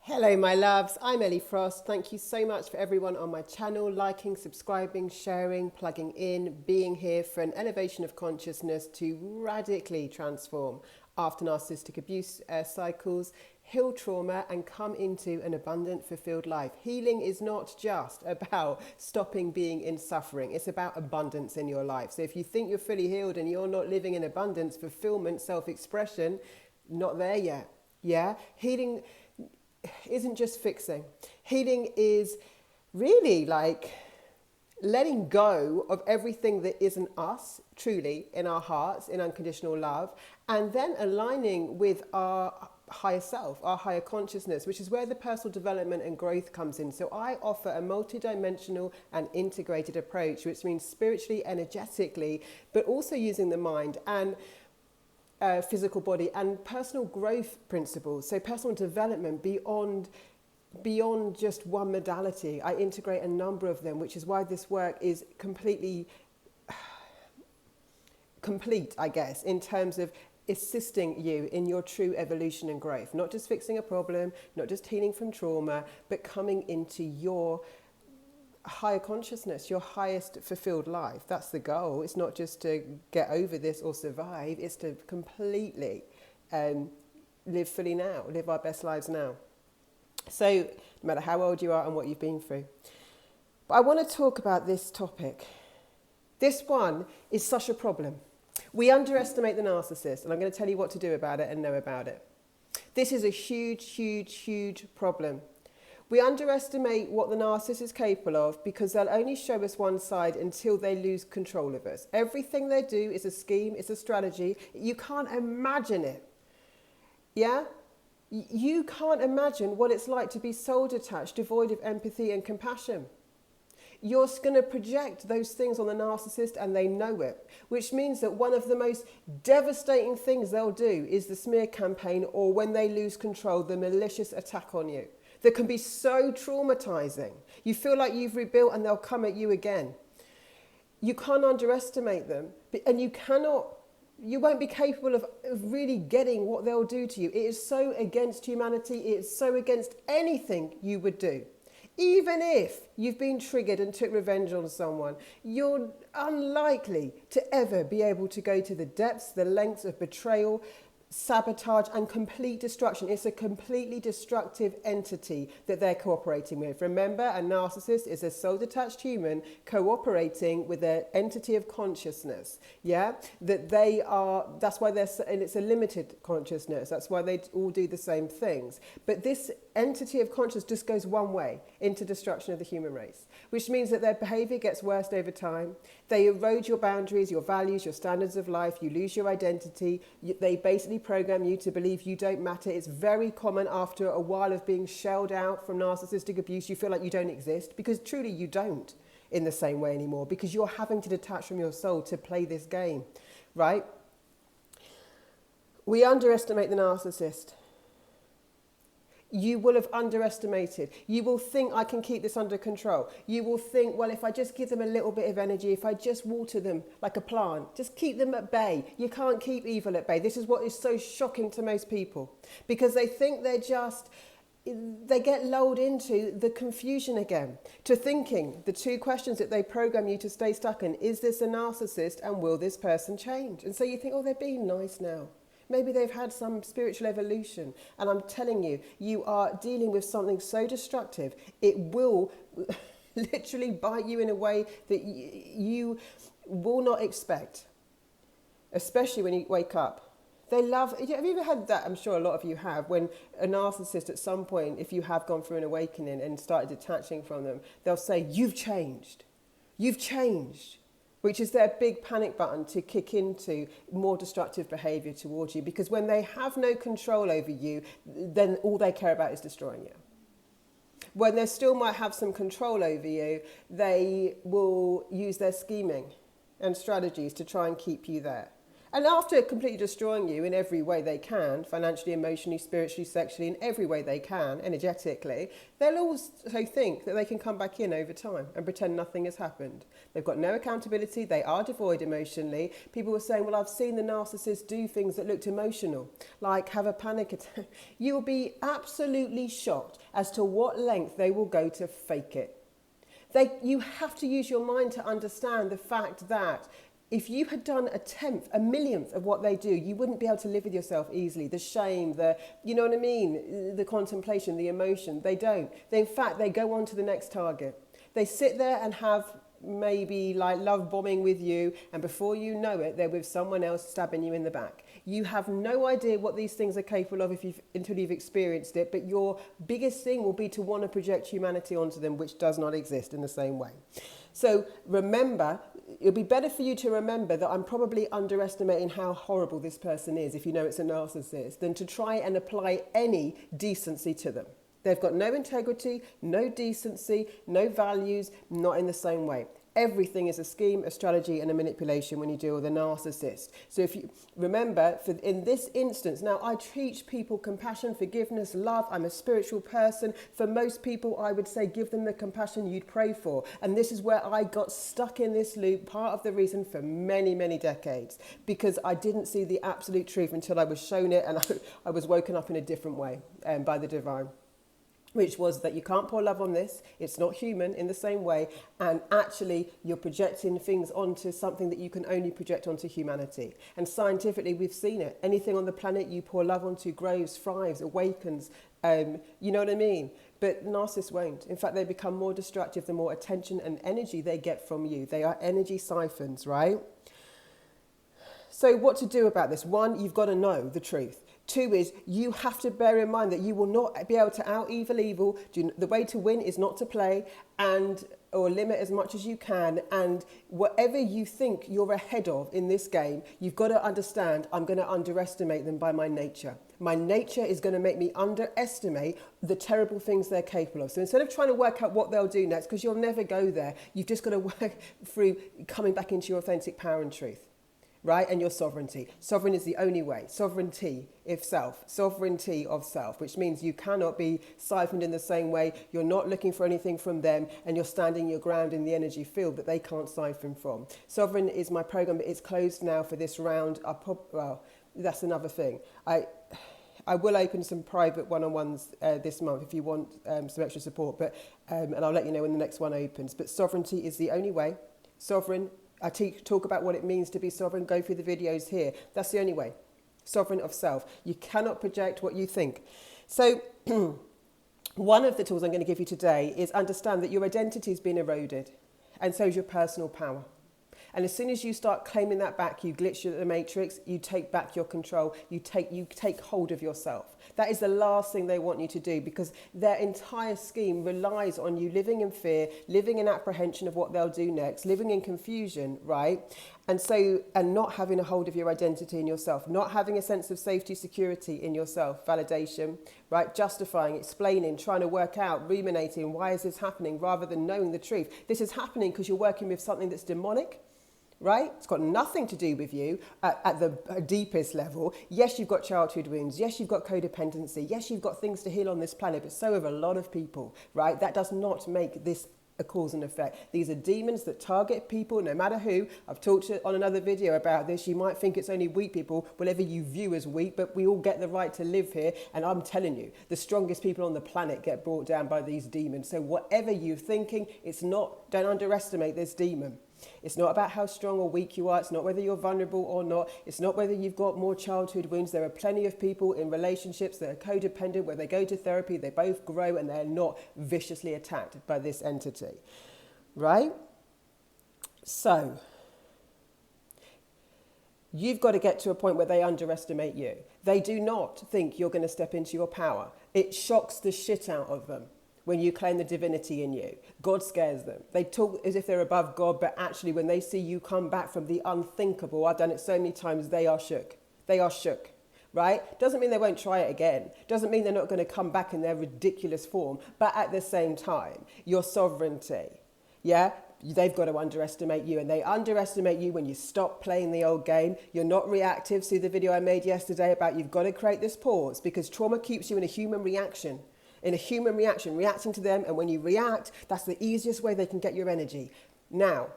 Hello my loves, I'm Ellie Frost. Thank you so much for everyone on my channel, liking, subscribing, sharing, plugging in, being here for an elevation of consciousness to radically transform after narcissistic abuse cycles, heal trauma and come into an abundant, fulfilled life. Healing is not just about stopping being in suffering, it's about abundance in your life. So if you think you're fully healed and you're not living in abundance, fulfillment, self-expression, not there yet. Yeah, healing isn't just fixing. Healing is really like letting go of everything that isn't us, truly, in our hearts, in unconditional love, and then aligning with our higher self, our higher consciousness, which is where the personal development and growth comes in. So I offer a multidimensional and integrated approach, which means spiritually, energetically, but also using the mind and physical body and personal growth principles. So personal development beyond just one modality. I integrate a number of them, which is why this work is completely complete, I guess, in terms of assisting you in your true evolution and growth. Not just fixing a problem, not just healing from trauma, but coming into your higher consciousness, your highest fulfilled life. That's the goal. It's not just to get over this or survive, it's to completely live fully now, live our best lives now. So no matter how old you are and what you've been through. But I want to talk about this topic. This one is such a problem. We underestimate the narcissist, and I'm going to tell you what to do about it and know about it. This is a huge, huge, huge problem. We underestimate what the narcissist is capable of because they'll only show us one side until they lose control of us. Everything they do is a scheme, it's a strategy. You can't imagine it. Yeah? You can't imagine what it's like to be soul detached, devoid of empathy and compassion. You're going to project those things on the narcissist and they know it, which means that one of the most devastating things they'll do is the smear campaign, or when they lose control, the malicious attack on you. That can be so traumatizing. You feel like you've rebuilt and they'll come at you again. You can't underestimate them, and you won't be capable of really getting what they'll do to you. It is so against humanity. It is so against anything you would do. Even if you've been triggered and took revenge on someone, you're unlikely to ever be able to go to the depths, the lengths of betrayal, sabotage and complete destruction. It's a completely destructive entity that they're cooperating with. Remember, a narcissist is a soul-detached human cooperating with an entity of consciousness. Yeah, that's why and it's a limited consciousness. That's why they all do the same things. But this entity of consciousness just goes one way, into destruction of the human race, which means that their behavior gets worse over time. They erode your boundaries, your values, your standards of life. You lose your identity. They basically program you to believe you don't matter. It's very common after a while of being shelled out from narcissistic abuse. You feel like you don't exist, because truly you don't in the same way anymore, because you're having to detach from your soul to play this game, right? We underestimate the narcissist. You will have underestimated. You will think, I can keep this under control. You will think, well, if I just give them a little bit of energy, if I just water them like a plant, just keep them at bay. You can't keep evil at bay. This is what is so shocking to most people, because they think they get lulled into the confusion again, to thinking the two questions that they program you to stay stuck in: is this a narcissist and will this person change? And so you think, oh, they're being nice now. Maybe they've had some spiritual evolution. And I'm telling you, you are dealing with something so destructive. It will literally bite you in a way that you will not expect, especially when you wake up. Have you ever had that? I'm sure a lot of you have, when a narcissist at some point, if you have gone through an awakening and started detaching from them, they'll say, you've changed. You've changed. Which is their big panic button to kick into more destructive behavior towards you. Because when they have no control over you, then all they care about is destroying you. When they still might have some control over you, they will use their scheming and strategies to try and keep you there. And after completely destroying you in every way they can, financially, emotionally, spiritually, sexually, in every way they can, energetically, they'll also think that they can come back in over time and pretend nothing has happened. They've got no accountability. They are devoid emotionally. People were saying, well, I've seen the narcissist do things that looked emotional, like have a panic attack. You will be absolutely shocked as to what length they will go to fake it. You have to use your mind to understand the fact that if you had done a tenth, a millionth of what they do, you wouldn't be able to live with yourself easily. The shame, you know what I mean? The contemplation, the emotion, they don't. In fact, they go on to the next target. They sit there and have maybe like love bombing with you, and before you know it, they're with someone else stabbing you in the back. You have no idea what these things are capable of until you've experienced it, but your biggest thing will be to want to project humanity onto them, which does not exist in the same way. So remember, it'll be better for you to remember that I'm probably underestimating how horrible this person is, if you know it's a narcissist, than to try and apply any decency to them. They've got no integrity, no decency, no values, not in the same way. Everything is a scheme, a strategy, and a manipulation when you deal with a narcissist. So if you remember, in this instance, now I teach people compassion, forgiveness, love. I'm a spiritual person. For most people, I would say give them the compassion you'd pray for. And this is where I got stuck in this loop, part of the reason for many, many decades, because I didn't see the absolute truth until I was shown it, and I was woken up in a different way by the divine. Which was that you can't pour love on this, it's not human in the same way, and actually you're projecting things onto something that you can only project onto humanity. And scientifically we've seen it. Anything on the planet you pour love onto grows, thrives, awakens, you know what I mean? But narcissists won't. In fact, they become more destructive the more attention and energy they get from you. They are energy siphons, right? So what to do about this? One, you've got to know the truth. Two is you have to bear in mind that you will not be able to out evil. The way to win is not to play or limit as much as you can. And whatever you think you're ahead of in this game, you've got to understand I'm going to underestimate them by my nature. My nature is going to make me underestimate the terrible things they're capable of. So instead of trying to work out what they'll do next, because you'll never go there, you've just got to work through coming back into your authentic power and truth. Right? And your sovereignty. Sovereign is the only way. Sovereignty of self, which means you cannot be siphoned in the same way. You're not looking for anything from them, and you're standing your ground in the energy field that they can't siphon from. Sovereign is my program, but it's closed now for this round. Well, that's another thing. I will open some private one-on-ones this month if you want some extra support, but and I'll let you know when the next one opens. But sovereignty is the only way. Sovereign. I talk about what it means to be sovereign, go through the videos here. That's the only way. Sovereign of self. You cannot project what you think. So one of the tools I'm going to give you today is understand that your identity has been eroded, and so is your personal power. And as soon as you start claiming that back, you glitch the matrix, you take back your control, you take hold of yourself. That is the last thing they want you to do, because their entire scheme relies on you living in fear, living in apprehension of what they'll do next, living in confusion, right? And not having a hold of your identity in yourself, not having a sense of safety, security in yourself, validation, right? Justifying, explaining, trying to work out, ruminating, why is this happening, rather than knowing the truth. This is happening because you're working with something that's demonic. Right? It's got nothing to do with you at the deepest level. Yes, you've got childhood wounds. Yes, you've got codependency. Yes, you've got things to heal on this planet, but so have a lot of people, right? That does not make this a cause and effect. These are demons that target people, no matter who. I've talked on another video about this. You might think it's only weak people, whatever you view as weak, but we all get the right to live here. And I'm telling you, the strongest people on the planet get brought down by these demons. So whatever you're thinking, don't underestimate this demon. It's not about how strong or weak you are. It's not whether you're vulnerable or not. It's not whether you've got more childhood wounds. There are plenty of people in relationships that are codependent, where they go to therapy, they both grow, and they're not viciously attacked by this entity, right? So you've got to get to a point where they underestimate you. They do not think you're going to step into your power. It shocks the shit out of them. When you claim the divinity in you, God scares them. They talk as if they're above God, but actually when they see you come back from the unthinkable, I've done it so many times, they are shook. They are shook, right? Doesn't mean they won't try it again. Doesn't mean they're not going to come back in their ridiculous form. But at the same time, your sovereignty, yeah? they've got to underestimate you, and they underestimate you when you stop playing the old game. You're not reactive. See the video I made yesterday about you've got to create this pause, because trauma keeps you in a human reaction. Reacting to them. And when you react, that's the easiest way they can get your energy. Now,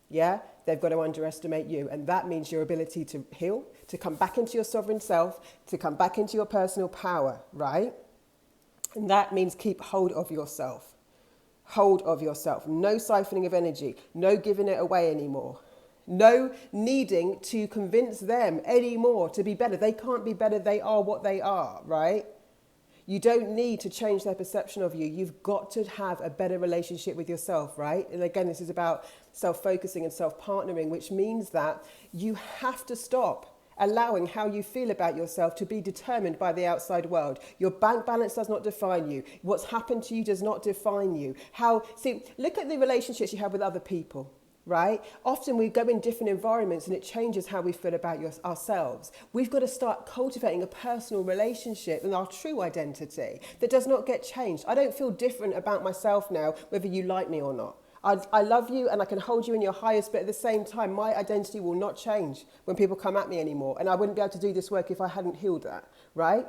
yeah, they've got to underestimate you. And that means your ability to heal, to come back into your sovereign self, to come back into your personal power, right? And that means keep hold of yourself. Hold of yourself. No siphoning of energy. No giving it away anymore. No needing to convince them anymore to be better. They can't be better. They are what they are, right? You don't need to change their perception of you. You've got to have a better relationship with yourself, right? And again, this is about self-focusing and self-partnering, which means that you have to stop allowing how you feel about yourself to be determined by the outside world. Your bank balance does not define you. What's happened to you does not define you. Look at the relationships you have with other people. Right? Often we go in different environments and it changes how we feel about ourselves. We've got to start cultivating a personal relationship and our true identity that does not get changed. I don't feel different about myself now, whether you like me or not. I love you and I can hold you in your highest, but at the same time, my identity will not change when people come at me anymore. And I wouldn't be able to do this work if I hadn't healed that, right?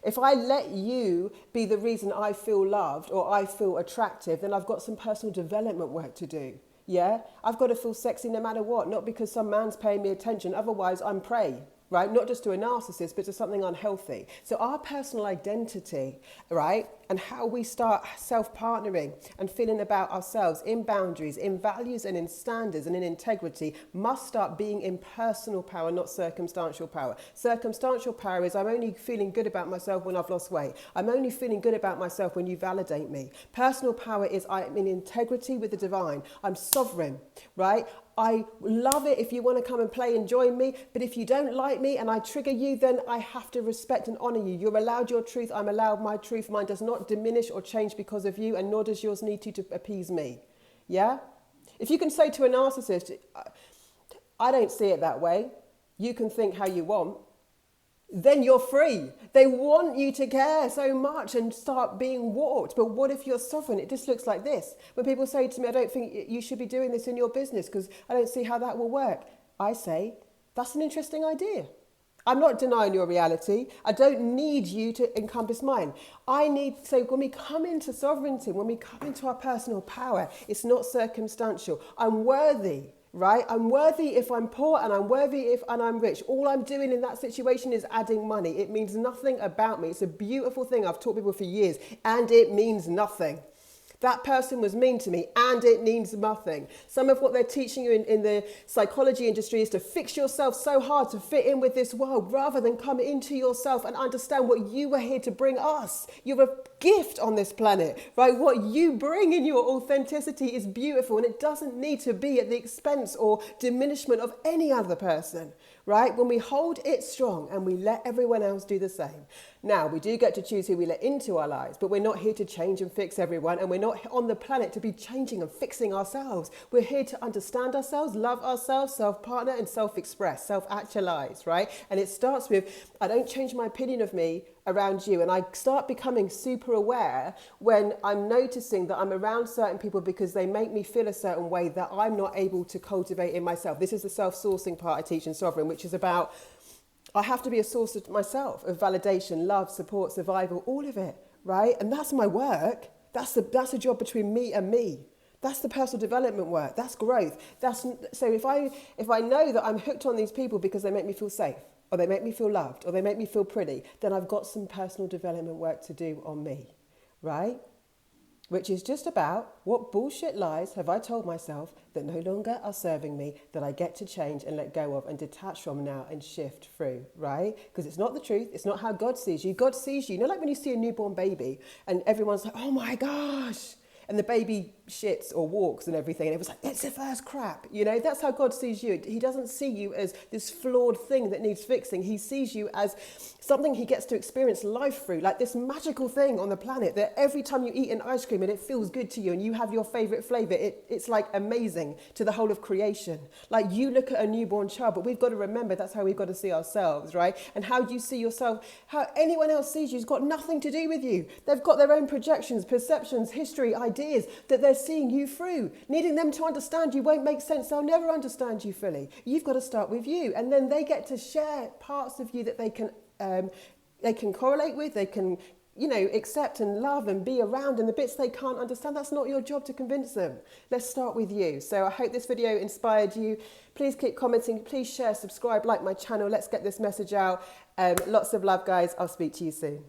If I let you be the reason I feel loved or I feel attractive, then I've got some personal development work to do. Yeah? I've got to feel sexy no matter what, not because some man's paying me attention. Otherwise, I'm prey, right? Not just to a narcissist, but to something unhealthy. So our personal identity, right? And how we start self-partnering and feeling about ourselves in boundaries, in values and in standards and in integrity must start being in personal power, not circumstantial power. Circumstantial power is I'm only feeling good about myself when I've lost weight. I'm only feeling good about myself when you validate me. Personal power is I'm in integrity with the divine. I'm sovereign, right? I love it if you want to come and play and join me, but if you don't like me and I trigger you, then I have to respect and honor you. You're allowed your truth, I'm allowed my truth. Mine does not diminish or change because of you, and nor does yours need to appease me. Yeah? If you can say to a narcissist, I don't see it that way, you can think how you want, then you're free. They want you to care so much and start being warped. But what if you're sovereign? It just looks like this. When people say to me, I don't think you should be doing this in your business because I don't see how that will work. I say, that's an interesting idea. I'm not denying your reality. I don't need you to encompass mine. So when we come into sovereignty, when we come into our personal power, it's not circumstantial. I'm worthy. Right? I'm worthy if I'm poor and I'm worthy if I'm rich. All I'm doing in that situation is adding money. It means nothing about me. It's a beautiful thing. I've taught people for years and it means nothing. That person was mean to me and it means nothing. Some of what they're teaching you in the psychology industry is to fix yourself so hard to fit in with this world rather than come into yourself and understand what you were here to bring us. You're a gift on this planet, right? What you bring in your authenticity is beautiful and it doesn't need to be at the expense or diminishment of any other person, right? When we hold it strong and we let everyone else do the same. Now, we do get to choose who we let into our lives, but we're not here to change and fix everyone, and we're not on the planet to be changing and fixing ourselves. We're here to understand ourselves, love ourselves, self-partner, and self-express, self-actualize, right? And it starts with, I don't change my opinion of me around you, and I start becoming super aware when I'm noticing that I'm around certain people because they make me feel a certain way that I'm not able to cultivate in myself. This is the self-sourcing part I teach in Sovereign, which is about I have to be a source of myself, of validation, love, support, survival, all of it, right? And that's my work. That's a job between me and me. That's the personal development work. That's growth. So if I know that I'm hooked on these people because they make me feel safe, or they make me feel loved, or they make me feel pretty, then I've got some personal development work to do on me, right? Which is just about what bullshit lies have I told myself that no longer are serving me, that I get to change and let go of and detach from now and shift through, right? Because it's not the truth. It's not how God sees you. God sees you. You know, like when you see a newborn baby and everyone's like, oh my gosh. And the baby shits or walks and everything. And it was like, it's the first crap. You know, that's how God sees you. He doesn't see you as this flawed thing that needs fixing. He sees you as something he gets to experience life through, like this magical thing on the planet that every time you eat an ice cream and it feels good to you and you have your favorite flavor, it's like amazing to the whole of creation. Like you look at a newborn child, but we've got to remember that's how we've got to see ourselves, right? And how you see yourself, how anyone else sees you has got nothing to do with you. They've got their own projections, perceptions, history, ideas that they're they're seeing you through. Needing them to understand you won't make sense. They'll never understand you fully. You've got to start with you. And then they get to share parts of you that they can correlate with, they can, you know, accept and love and be around, and the bits they can't understand, that's not your job to convince them. Let's start with you. So I hope this video inspired you. Please keep commenting, please share, subscribe, like my channel. Let's get this message out. Lots of love, guys. I'll speak to you soon.